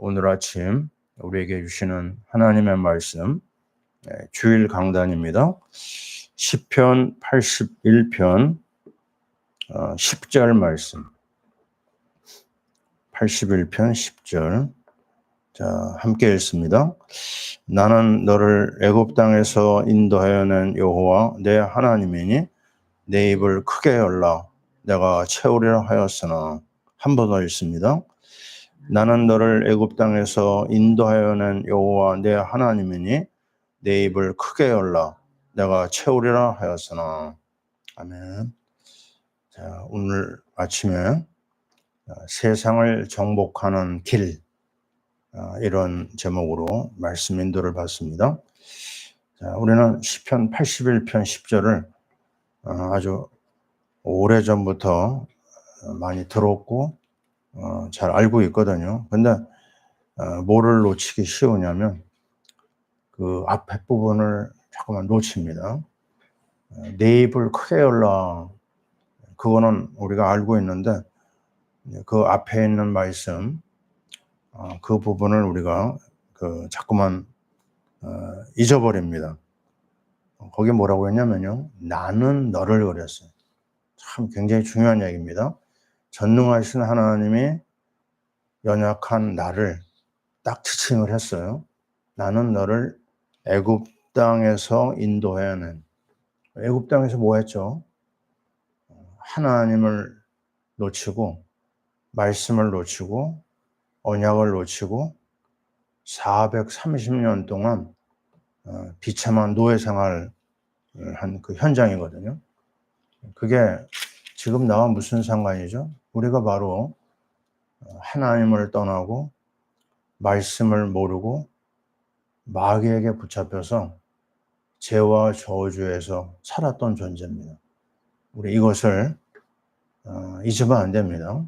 오늘 아침 우리에게 주시는 하나님의 말씀, 주일 강단입니다. 시편 81편 10절 말씀. 81편 10절. 자, 함께 읽습니다. 나는 너를 애굽 땅에서 인도하여 낸 여호와 내 하나님이니 내 입을 크게 열라 내가 채우리라 하였으나. 한 번 더 읽습니다. 나는 너를 애굽 땅에서 인도하여 낸 여호와 내 하나님이니 내 입을 크게 열라 내가 채우리라 하였으나. 아멘. 자, 오늘 아침에 세상을 정복하는 길, 이런 제목으로 말씀 인도를 받습니다. 자, 우리는 시편 81편 10절을 아주 오래전부터 많이 들었고 잘 알고 있거든요. 근데 뭐를 놓치기 쉬우냐면 그 앞에 부분을 자꾸만 놓칩니다. 내 입을 크게 열라, 그거는 우리가 알고 있는데 그 앞에 있는 말씀, 그 부분을 우리가 자꾸만 잊어버립니다. 거기 뭐라고 했냐면요, 나는 너를 그랬어요. 참 굉장히 중요한 얘기입니다. 전능하신 하나님이 연약한 나를 딱 지칭을 했어요. 나는 너를 애굽 땅에서 인도해낸. 애굽 땅에서 뭐 했죠? 하나님을 놓치고 말씀을 놓치고 언약을 놓치고 430년 동안 비참한 노예 생활을 한 그 현장이거든요. 그게 지금 나와 무슨 상관이죠? 우리가 바로 하나님을 떠나고 말씀을 모르고 마귀에게 붙잡혀서 죄와 저주에서 살았던 존재입니다. 우리 이것을 잊으면 안 됩니다.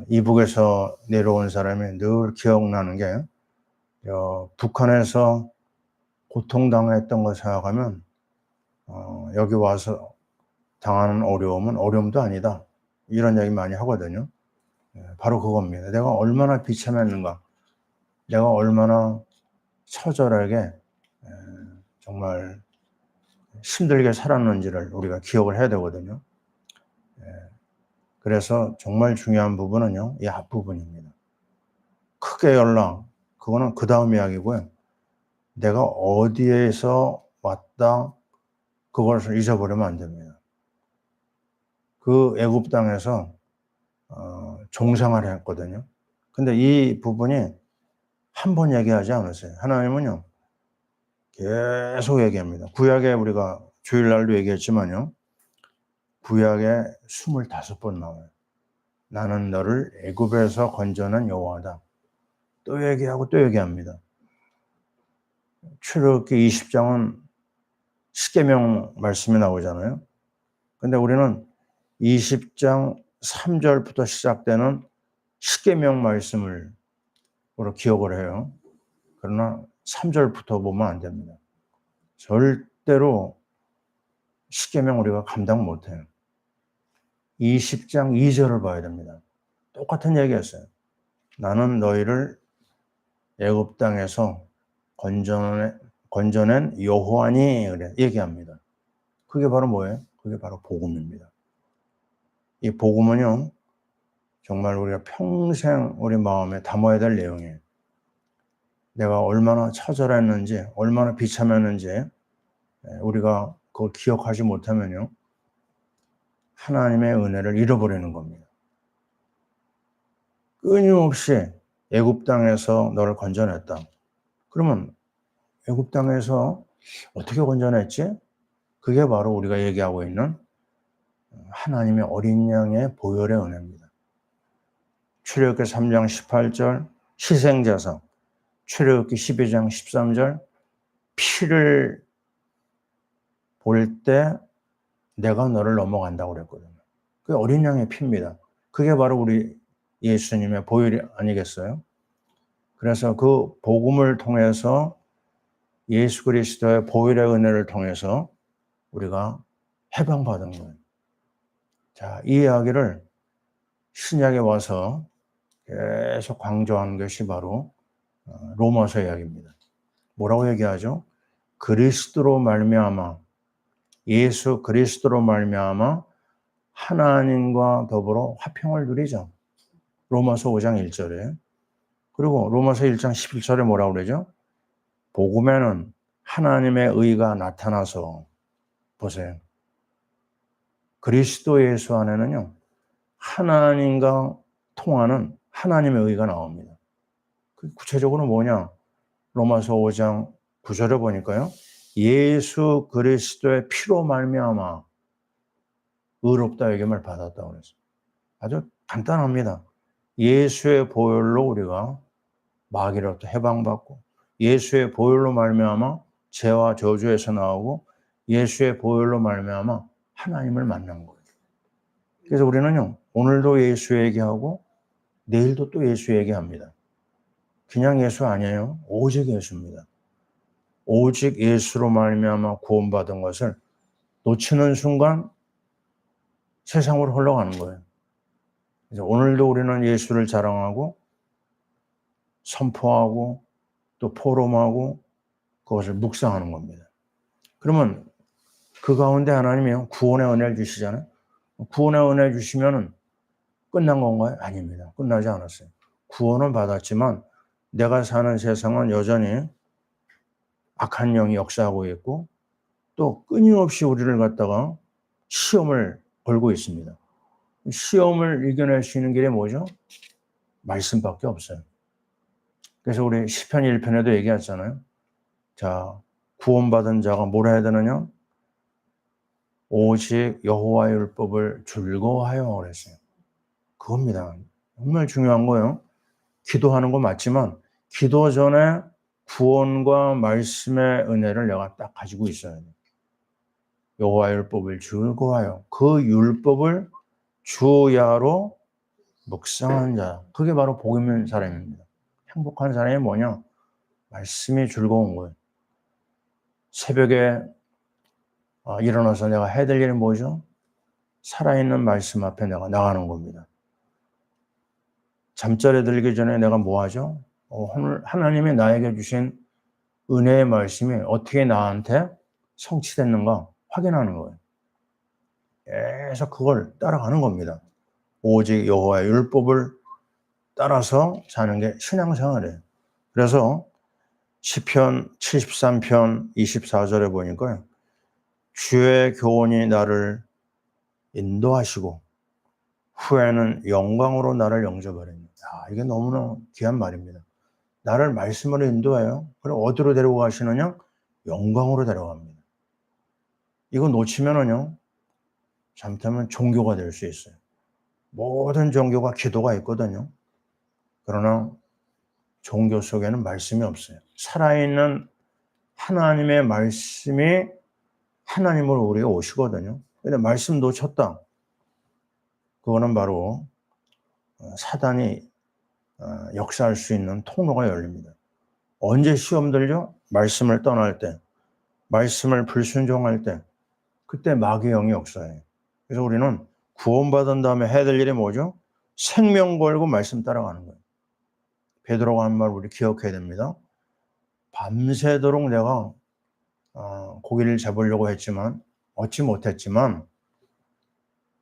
이북에서 내려온 사람이 늘 기억나는 게 북한에서 고통당했던 걸 생각하면 여기 와서 당하는 어려움은 어려움도 아니다, 이런 얘기 많이 하거든요. 바로 그겁니다. 내가 얼마나 비참했는가, 내가 얼마나 처절하게 정말 힘들게 살았는지를 우리가 기억을 해야 되거든요. 그래서 정말 중요한 부분은요, 이 앞부분입니다. 크게 열라, 그거는 그 다음 이야기고요. 내가 어디에서 왔다, 그것을 잊어버리면 안 됩니다. 그 애굽 땅에서 종생활을 했거든요. 근데 이 부분이 한 번 얘기하지 않았어요. 하나님은요, 계속 얘기합니다. 구약에 우리가 주일날도 얘기했지만요, 구약에 25번 나와요. 나는 너를 애굽에서 건져낸 여호와다. 또 얘기하고 또 얘기합니다. 출애굽기 20장은 십계명 말씀이 나오잖아요. 근데 우리는 20장 3절부터 시작되는 십계명 말씀을 기억을 해요. 그러나 3절부터 보면 안 됩니다. 절대로 십계명 우리가 감당 못해요. 20장 2절을 봐야 됩니다. 똑같은 얘기였어요. 나는 너희를 애굽 땅에서 건져낸 여호와니, 그래 얘기합니다. 그게 바로 뭐예요? 그게 바로 복음입니다. 이 복음은요, 정말 우리가 평생 우리 마음에 담아야 될 내용이에요. 내가 얼마나 처절했는지, 얼마나 비참했는지 우리가 그걸 기억하지 못하면요, 하나님의 은혜를 잃어버리는 겁니다. 끊임없이 애굽 땅에서 너를 건져냈다. 그러면 애굽 땅에서 어떻게 건져냈지? 그게 바로 우리가 얘기하고 있는 하나님의 어린 양의 보혈의 은혜입니다. 출애굽기 3장 18절 희생제사, 출애굽기 12장 13절 피를 볼 때 내가 너를 넘어간다고 그랬거든요. 그게 어린 양의 피입니다. 그게 바로 우리 예수님의 보혈이 아니겠어요? 그래서 그 복음을 통해서 예수 그리스도의 보혈의 은혜를 통해서 우리가 해방받은 거예요. 자, 이 이야기를 신약에 와서 계속 강조하는 것이 바로 로마서 이야기입니다. 뭐라고 얘기하죠? 그리스도로 말미암아, 예수 그리스도로 말미암아 하나님과 더불어 화평을 누리자. 로마서 5장 1절에. 그리고 로마서 1장 11절에 뭐라고 그러죠? 복음에는 하나님의 의가 나타나서, 보세요. 그리스도 예수 안에는요, 하나님과 통하는 하나님의 의가 나옵니다. 구체적으로 뭐냐? 로마서 5장 9절에 보니까요, 예수 그리스도의 피로 말미암아 의롭다 여김을 받았다고 그랬어요. 아주 간단합니다. 예수의 보혈로 우리가 마귀로부터 해방받고, 예수의 보혈로 말미암아 죄와 저주에서 나오고, 예수의 보혈로 말미암아 하나님을 만난 거예요. 그래서 우리는요, 오늘도 예수 얘기하고 내일도 또 예수 얘기합니다. 그냥 예수 아니에요. 오직 예수입니다. 오직 예수로 말미암아 구원받은 것을 놓치는 순간 세상으로 흘러가는 거예요. 그래서 오늘도 우리는 예수를 자랑하고 선포하고 또 포럼하고 그것을 묵상하는 겁니다. 그러면 그 가운데 하나님이 구원의 은혜를 주시잖아요. 구원의 은혜 주시면은 끝난 건가요? 아닙니다. 끝나지 않았어요. 구원은 받았지만 내가 사는 세상은 여전히 악한 영이 역사하고 있고 또 끊임없이 우리를 갖다가 시험을 걸고 있습니다. 시험을 이겨낼 수 있는 길이 뭐죠? 말씀밖에 없어요. 그래서 우리 시편 1편에도 얘기했잖아요. 자, 구원받은 자가 뭘 해야 되느냐? 오직 여호와의 율법을 즐거워하여 그랬어요. 그겁니다. 정말 중요한 거예요. 기도하는 거 맞지만 기도 전에 구원과 말씀의 은혜를 내가 딱 가지고 있어야 돼요. 여호와의 율법을 즐거워하여 그 율법을 주야로 묵상한 자. 그게 바로 복 있는 사람입니다. 행복한 사람이 뭐냐? 말씀이 즐거운 거예요. 새벽에 일어나서 내가 해야 될 일이 뭐죠? 살아있는 말씀 앞에 내가 나가는 겁니다. 잠자리에 들기 전에 내가 뭐 하죠? 오늘 하나님이 나에게 주신 은혜의 말씀이 어떻게 나한테 성취됐는가 확인하는 거예요. 계속 그걸 따라가는 겁니다. 오직 여호와의 율법을 따라서 사는 게 신앙생활이에요. 그래서 시편 73편 24절에 보니까 주의 교훈이 나를 인도하시고 후에는 영광으로 나를 영접하리니. 이게 너무나 귀한 말입니다. 나를 말씀으로 인도해요. 그럼 어디로 데리고 가시느냐? 영광으로 데려갑니다. 이거 놓치면은요, 잘못하면 종교가 될 수 있어요. 모든 종교가 기도가 있거든요. 그러나 종교 속에는 말씀이 없어요. 살아있는 하나님의 말씀이 하나님으로 우리가 오시거든요. 근데 말씀 놓쳤다. 그거는 바로 사단이 역사할 수 있는 통로가 열립니다. 언제 시험 들죠? 말씀을 떠날 때, 말씀을 불순종할 때, 그때 마귀의 영이 역사해요. 그래서 우리는 구원받은 다음에 해야 될 일이 뭐죠? 생명 걸고 말씀 따라가는 거예요. 베드로가 한 말 우리 기억해야 됩니다. 밤새도록 내가 고기를 잡으려고 했지만 얻지 못했지만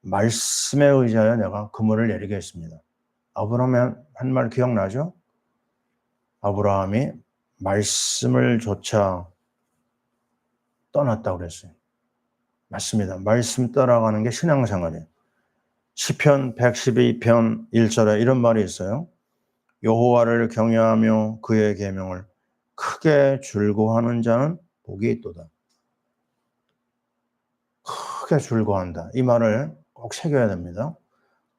말씀에 의지하여 내가 그물을 내리게 했습니다. 아브라함이 한 말 기억나죠? 아브라함이 말씀을 조차 떠났다고 그랬어요. 맞습니다. 말씀 따라가는 게 신앙생활이에요. 시편 112편 1절에 이런 말이 있어요. 여호와를 경외하며 그의 계명을 크게 즐거워하는 자는 복이 있도다. 크게 즐거워한다. 이 말을 꼭 새겨야 됩니다.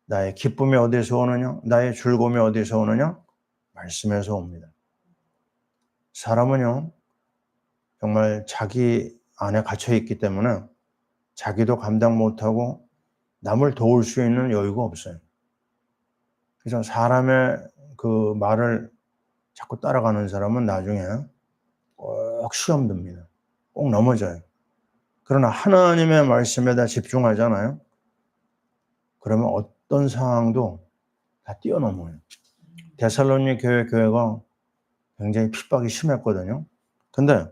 나의 기쁨이 어디서 오느냐? 나의 즐거움이 어디서 오느냐? 말씀에서 옵니다. 사람은요, 정말 자기 안에 갇혀 있기 때문에 자기도 감당 못하고 남을 도울 수 있는 여유가 없어요. 그래서 사람의 그 말을 자꾸 따라가는 사람은 나중에 꼭 시험 듭니다. 꼭 넘어져요. 그러나 하나님의 말씀에다 집중하잖아요. 그러면 어떤 상황도 다 뛰어넘어요. 데살로니 교회가 굉장히 핍박이 심했거든요. 근데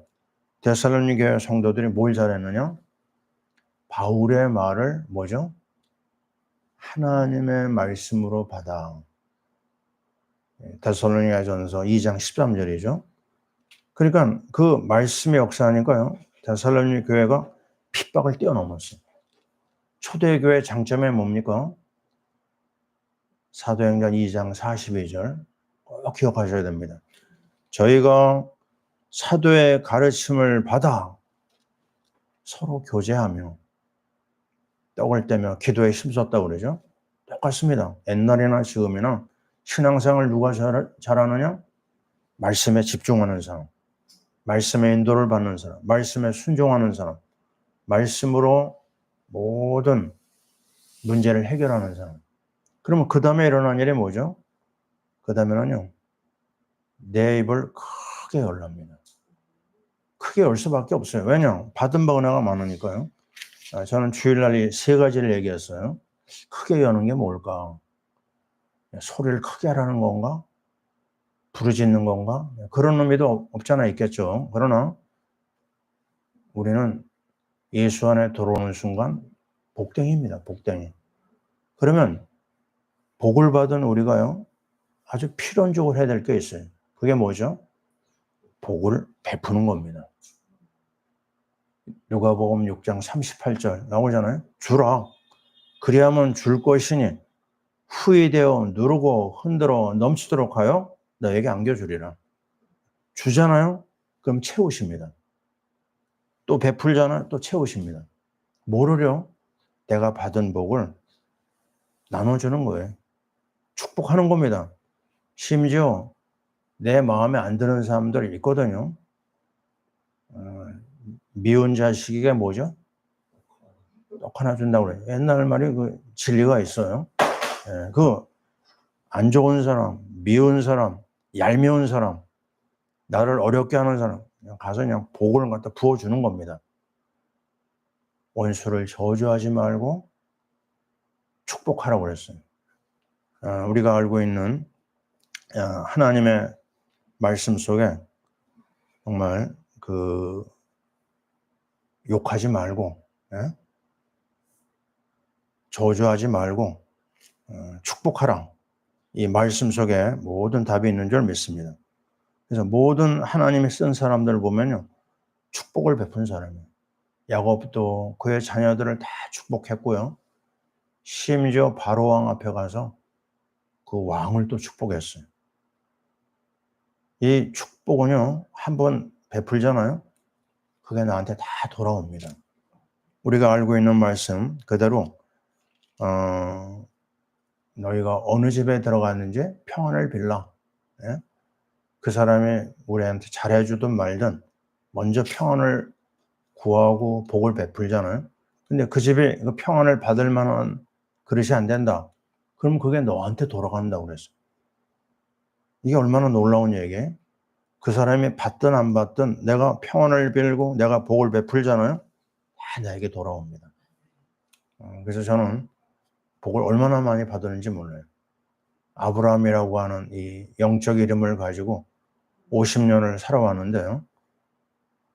데살로니 교회 성도들이 뭘 잘했느냐? 바울의 말을 뭐죠? 하나님의 말씀으로 받아. 데살로니가전서 2장 13절이죠. 그러니까 그 말씀의 역사니까요. 데살로니 교회가 핍박을 뛰어넘었어요. 초대교회 장점이 뭡니까? 사도행전 2장 42절 꼭 기억하셔야 됩니다. 저희가 사도의 가르침을 받아 서로 교제하며 떡을 떼며 기도에 힘썼다고 그러죠. 똑같습니다. 옛날이나 지금이나 신앙생활 누가 잘하느냐? 말씀에 집중하는 사람, 말씀의 인도를 받는 사람, 말씀에 순종하는 사람, 말씀으로 모든 문제를 해결하는 사람. 그러면 그 다음에 일어난 일이 뭐죠? 그 다음에는요, 내 입을 크게 열랍니다. 크게 열 수밖에 없어요. 왜냐? 받은 바 은혜가 많으니까요. 저는 주일날 이 세 가지를 얘기했어요. 크게 여는 게 뭘까? 소리를 크게 하라는 건가? 부르짖는 건가? 그런 의미도 없잖아 있겠죠. 그러나 우리는 예수 안에 들어오는 순간 복댕입니다. 복댕이. 그러면 복을 받은 우리가요, 아주 필연적으로 해야 될 게 있어요. 그게 뭐죠? 복을 베푸는 겁니다. 누가복음 6장 38절 나오잖아요. 주라. 그리하면 줄 것이니 후히 되어 누르고 흔들어 넘치도록 하여 너에게 안겨주리라. 주잖아요? 그럼 채우십니다. 또 베풀잖아요? 또 채우십니다. 뭐를요? 내가 받은 복을 나눠주는 거예요. 축복하는 겁니다. 심지어 내 마음에 안 드는 사람들이 있거든요. 미운 자식에게 뭐죠? 떡 하나 준다고 그래요. 옛날 말이 그 진리가 있어요. 그 안 좋은 사람, 미운 사람, 얄미운 사람, 나를 어렵게 하는 사람, 그냥 가서 그냥 복을 갖다 부어주는 겁니다. 원수를 저주하지 말고 축복하라고 그랬어요. 우리가 알고 있는 하나님의 말씀 속에 정말 그 욕하지 말고, 저주하지 말고 축복하라. 이 말씀 속에 모든 답이 있는 줄 믿습니다. 그래서 모든 하나님이 쓴 사람들을 보면요, 축복을 베푼 사람이에요. 야곱도 그의 자녀들을 다 축복했고요. 심지어 바로 왕 앞에 가서 그 왕을 또 축복했어요. 이 축복은요, 한번 베풀잖아요. 그게 나한테 다 돌아옵니다. 우리가 알고 있는 말씀 그대로 너희가 어느 집에 들어갔는지 평안을 빌라. 그 사람이 우리한테 잘해주든 말든 먼저 평안을 구하고 복을 베풀잖아요. 근데 그 집이 그 평안을 받을 만한 그릇이 안 된다. 그럼 그게 너한테 돌아간다고 그랬어요. 이게 얼마나 놀라운 얘기예요. 그 사람이 받든 안 받든 내가 평안을 빌고 내가 복을 베풀잖아요. 다 나에게 돌아옵니다. 그래서 저는 복을 얼마나 많이 받았는지 몰라요. 아브라함이라고 하는 이 영적 이름을 가지고 50년을 살아왔는데요.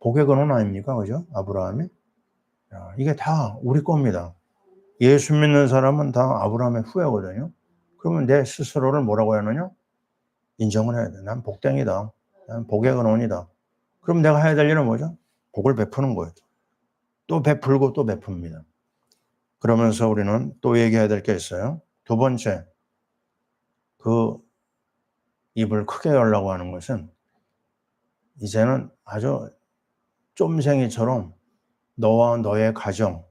복의 근원 아닙니까? 그죠? 아브라함이? 이게 다 우리 겁니다. 예수 믿는 사람은 다 아브라함의 후예거든요. 그러면 내 스스로를 뭐라고 하느냐? 인정을 해야 돼. 난 복댕이다. 난 복의 근원이다. 그럼 내가 해야 될 일은 뭐죠? 복을 베푸는 거예요. 또 베풀고 또 베풉니다. 그러면서 우리는 또 얘기해야 될 게 있어요. 두 번째, 그 입을 크게 열라고 하는 것은 이제는 아주 쫌생이처럼 너와 너의 가정,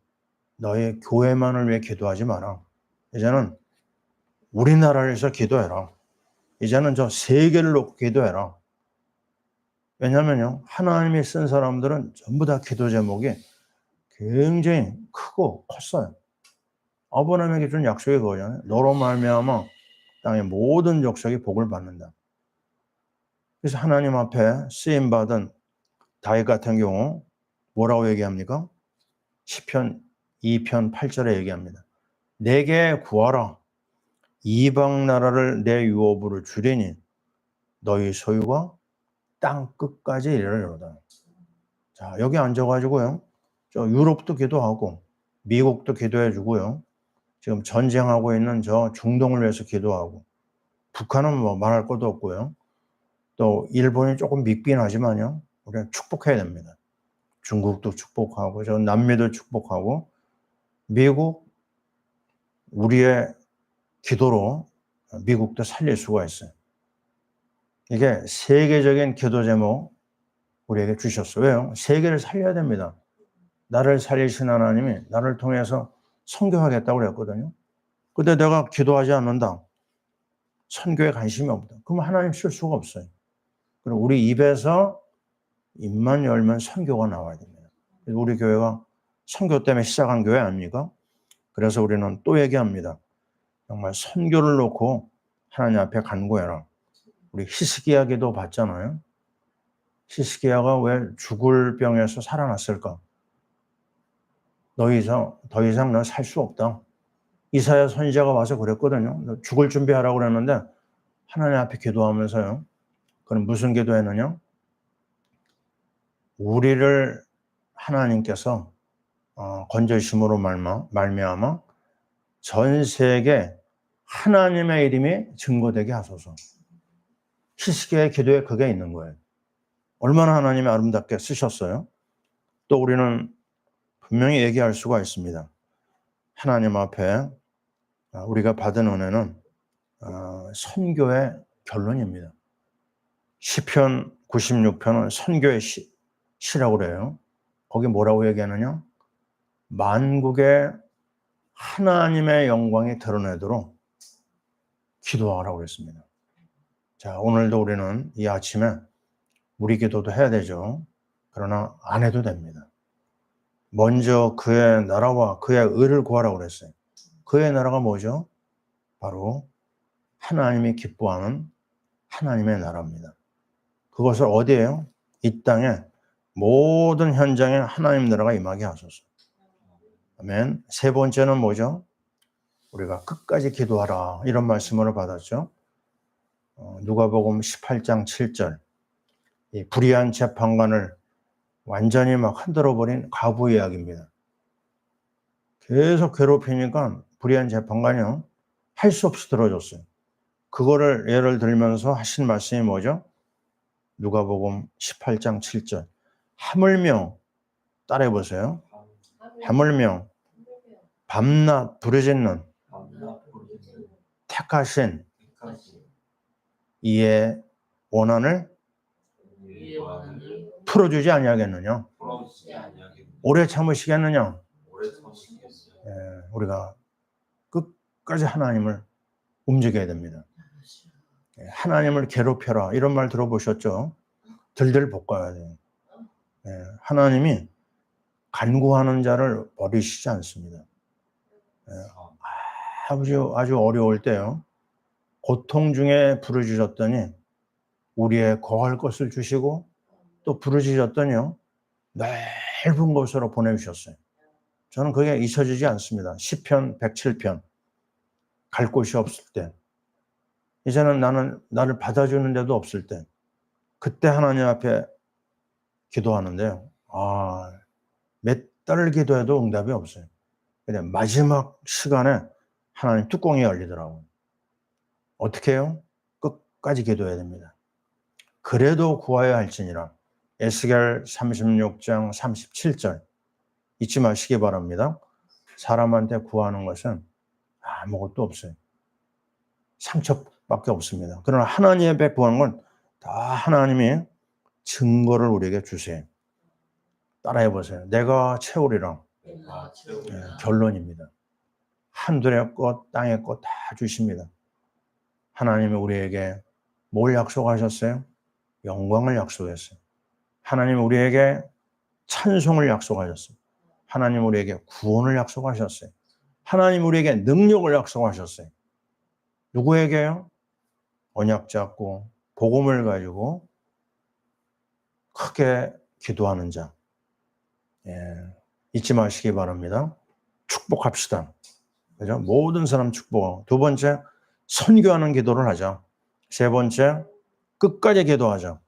너의 교회만을 위해 기도하지 마라. 이제는 우리나라를 위해서 기도해라. 이제는 저 세계를 놓고 기도해라. 왜냐면요, 하나님이 쓴 사람들은 전부 다 기도 제목이 굉장히 크고 컸어요. 아브라함에게 준 약속이 그거잖아요. 너로 말미암아 땅의 모든 족속이 복을 받는다. 그래서 하나님 앞에 쓰임 받은 다윗 같은 경우 뭐라고 얘기합니까? 시편 2편 8절에 얘기합니다. 내게 구하라. 이방 나라를 내 유업으로 주리니 너희 소유가 땅 끝까지 이르리로다. 자, 여기 앉아가지고요. 저 유럽도 기도하고 미국도 기도해 주고요. 지금 전쟁하고 있는 저 중동을 위해서 기도하고 북한은 뭐 말할 것도 없고요. 또 일본이 조금 믿긴 하지만요. 우리는 축복해야 됩니다. 중국도 축복하고 저 남미도 축복하고 미국 우리의 기도로 미국도 살릴 수가 있어요. 이게 세계적인 기도 제목 우리에게 주셨어요. 왜요? 세계를 살려야 됩니다. 나를 살리신 하나님이 나를 통해서 선교하겠다고 그랬거든요. 근데 내가 기도하지 않는다. 선교에 관심이 없다. 그럼 하나님 쓸 수가 없어요. 그리고 우리 입에서 입만 열면 선교가 나와야 됩니다. 우리 교회가 선교 때문에 시작한 교회 아닙니까? 그래서 우리는 또 얘기합니다. 정말 선교를 놓고 하나님 앞에 간구해라. 우리 히스기야 기도 봤잖아요. 히스기야가 왜 죽을 병에서 살아났을까? 더 이상 넌 살 수 없다. 이사야 선지자가 와서 그랬거든요. 너 죽을 준비하라고 그랬는데 하나님 앞에 기도하면서요. 그럼 무슨 기도했느냐? 우리를 하나님께서 건져심으로 말미암아 전 세계 하나님의 이름이 증거되게 하소서. 히스기야의 기도에 그게 있는 거예요. 얼마나 하나님이 아름답게 쓰셨어요. 또 우리는 분명히 얘기할 수가 있습니다. 하나님 앞에 우리가 받은 은혜는 선교의 결론입니다. 시편 96편은 선교의 시라고 그래요. 거기 뭐라고 얘기하느냐? 만국의 하나님의 영광이 드러내도록 기도하라고 그랬습니다. 자, 오늘도 우리는 이 아침에 우리 기도도 해야 되죠. 그러나 안 해도 됩니다. 먼저 그의 나라와 그의 의를 구하라고 그랬어요. 그의 나라가 뭐죠? 바로 하나님이 기뻐하는 하나님의 나라입니다. 그것을 어디에요? 이 땅에 모든 현장에 하나님 나라가 임하게 하소서. 아멘. 세 번째는 뭐죠? 우리가 끝까지 기도하라 이런 말씀을 받았죠. 누가복음 18장 7절 이 불의한 재판관을 완전히 막 흔들어버린 과부 이야기입니다. 계속 괴롭히니까 불의한 재판관이요 할 수 없이 들어줬어요. 그거를 예를 들면서 하신 말씀이 뭐죠? 누가복음 18장 7절 하물며 따라해 보세요. 하물며 밤낮 부르짖는 택하신 이의 원한을 풀어주지 아니하겠느냐? 오래 참으시겠느냐? 우리가 끝까지 하나님을 움직여야 됩니다. 하나님을 괴롭혀라 이런 말 들어보셨죠? 들들 볶아야 돼요. 하나님이 간구하는 자를 버리시지 않습니다. 아주 어려울 때요. 고통 중에 부르짖었더니 우리의 거할 것을 주시고 또 부르짖었더니요. 넓은 곳으로 보내주셨어요. 저는 그게 잊혀지지 않습니다. 시편 107편 갈 곳이 없을 때 이제는 나를 받아주는 데도 없을 때 그때 하나님 앞에 기도하는데요. 몇 달을 기도해도 응답이 없어요. 근데 마지막 시간에 하나님 뚜껑이 열리더라고요. 어떻게 해요? 끝까지 기도해야 됩니다. 그래도 구하여야 할지니라. 에스겔 36장 37절 잊지 마시기 바랍니다. 사람한테 구하는 것은 아무것도 없어요. 상처밖에 없습니다. 그러나 하나님 앞에 구하는 건 다 하나님이 증거를 우리에게 주세요. 따라해 보세요. 내가 채우리라. 결론입니다. 하늘의 것, 땅의 것 다 주십니다. 하나님이 우리에게 뭘 약속하셨어요? 영광을 약속했어요. 하나님 우리에게 찬송을 약속하셨어요. 하나님 우리에게 구원을 약속하셨어요. 하나님 우리에게 능력을 약속하셨어요. 누구에게요? 언약 잡고 복음을 가지고 크게 기도하는 자. 잊지 마시기 바랍니다. 축복합시다. 그죠? 모든 사람 축복하고. 두 번째, 선교하는 기도를 하자. 세 번째, 끝까지 기도하자.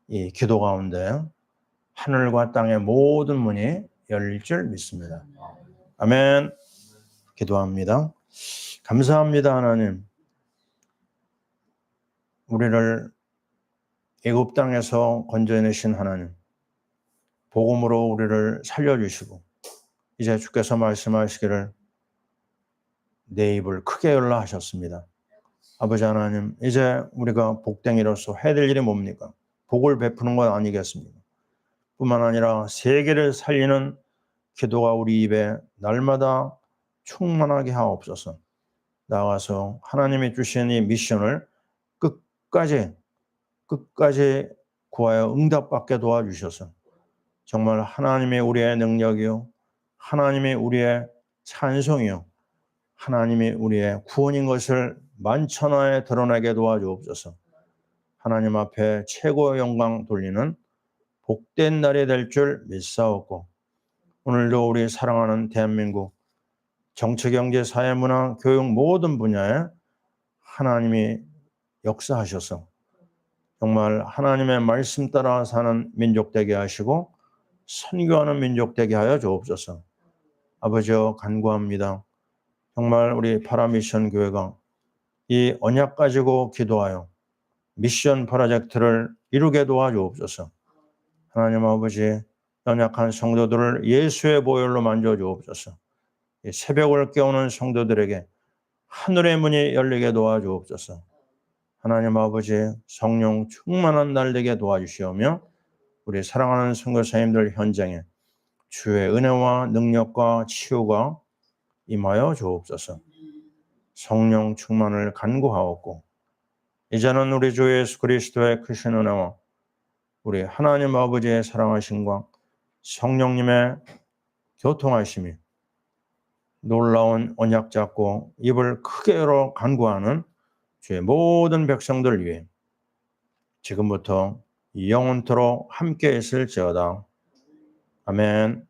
이 기도 가운데 하늘과 땅의 모든 문이 열릴 줄 믿습니다. 아멘. 기도합니다. 감사합니다, 하나님. 우리를 애굽 땅에서 건져내신 하나님, 복음으로 우리를 살려주시고 이제 주께서 말씀하시기를 내 입을 크게 열라 하셨습니다. 아버지 하나님, 이제 우리가 복댕이로서 해야 될 일이 뭡니까? 복을 베푸는 것 아니겠습니까? 뿐만 아니라 세계를 살리는 기도가 우리 입에 날마다 충만하게 하옵소서. 나아가서 하나님이 주신 이 미션을 끝까지 구하여 응답받게 도와주셔서 정말 하나님이 우리의 능력이요, 하나님이 우리의 찬송이요, 하나님이 우리의 구원인 것을 만천하에 드러나게 도와주옵소서. 하나님 앞에 최고의 영광 돌리는 복된 날이 될 줄 믿사옵고, 오늘도 우리 사랑하는 대한민국 정치, 경제, 사회, 문화, 교육 모든 분야에 하나님이 역사하셔서 정말 하나님의 말씀 따라 사는 민족 되게 하시고 선교하는 민족 되게 하여 주옵소서. 아버지여, 간구합니다. 정말 우리 파라미션 교회가 이 언약 가지고 기도하여 미션 프로젝트를 이루게 도와주옵소서. 하나님 아버지, 연약한 성도들을 예수의 보혈로 만져주옵소서. 이 새벽을 깨우는 성도들에게 하늘의 문이 열리게 도와주옵소서. 하나님 아버지, 성령 충만한 날 되게 도와주시오며 우리 사랑하는 선교사님들 현장에 주의 은혜와 능력과 치유가 임하여 주옵소서. 성령 충만을 간구하옵고 이제는 우리 주 예수 그리스도의 크신 은혜와 우리 하나님 아버지의 사랑하심과 성령님의 교통하심이 놀라운 언약 잡고 입을 크게 열어 간구하는 주의 모든 백성들 위해 지금부터 영원토록 함께 있을지어다. 아멘.